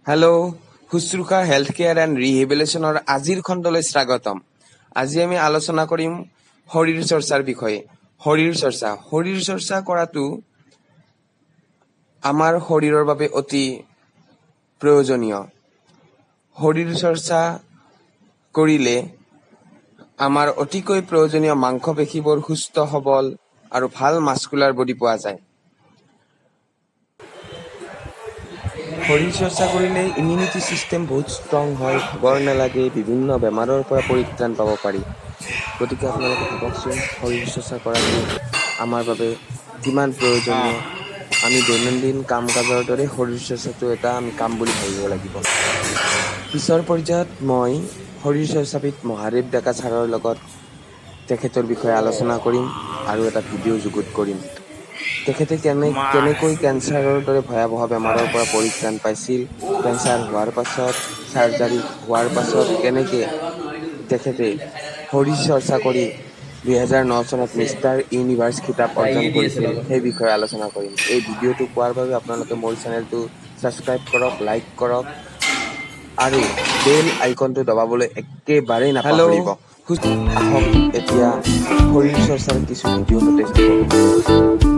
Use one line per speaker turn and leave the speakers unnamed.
Hello', শুশ্ৰূষা health care and ৰিহেবিলিটেশ্যনৰ আজিৰ খণ্ডলৈ স্বাগতম। আজি আমি আলোচনা কৰিম শৰীৰ চৰ্চাৰ বিষয়ে। শৰীৰ চৰ্চা কৰাটো আমাৰ শৰীৰৰ বাবে অতি প্ৰয়োজনীয়। শৰীৰ চৰ্চা কৰিলে আমাৰ অতিকৈ প্ৰয়োজনীয় মাংসপেশীবোৰ সুস্থ সবল আৰু ভাল মাস্কুলাৰ বডি পোৱা যায়। শৰীৰ চৰ্চা কৰিলে ইমিউনিটি ছিষ্টেম বহুত ষ্ট্ৰং হয়, ভাগৰ নালাগে, বিভিন্ন বেমাৰৰ পৰা পৰিত্ৰাণ পাব পাৰি। গতিকে আপোনালোকে ভাবকচোন শৰীৰ চৰ্চা কৰাটো আমাৰ বাবে কিমান প্ৰয়োজনীয়। আমি দৈনন্দিন কাম কাজৰ দৰে শৰীৰ চৰ্চাটো এটা আমি কাম বুলি ভাবিব লাগিব। পিছৰ পৰ্যায়ত মই শৰীৰ চৰ্চাবিদ মহাদেৱ ডেকা ছাৰৰ লগত তেখেতৰ বিষয়ে আলোচনা কৰিম আৰু এটা ভিডিঅ' যুগুত কৰিম। তেখেতে কেনেকৈ কেঞ্চাৰৰ দৰে ভয়াৱহ বেমাৰৰ পৰা পৰিত্ৰাণ পাইছিল, কেঞ্চাৰ হোৱাৰ পাছত, চাৰ্জাৰী হোৱাৰ পাছত কেনেকৈ তেখেতে শৰীৰ চৰ্চা কৰি 2009 চনত মিষ্টাৰ ইউনিভাৰ্ছ খিতাপ অৰ্জন কৰিছিল, সেই বিষয়ে আলোচনা কৰিম। এই ভিডিঅ'টো পোৱাৰ বাবে আপোনালোকে মোৰ চেনেলটো ছাবস্ক্ৰাইব কৰক, লাইক কৰক আৰু বেল আইকনটো দবাবলৈ একেবাৰেই নাপাহৰিব। আহক এতিয়া শৰীৰ চৰ্চাৰ কিছু ভিডিঅ' ফুটেজ চাব।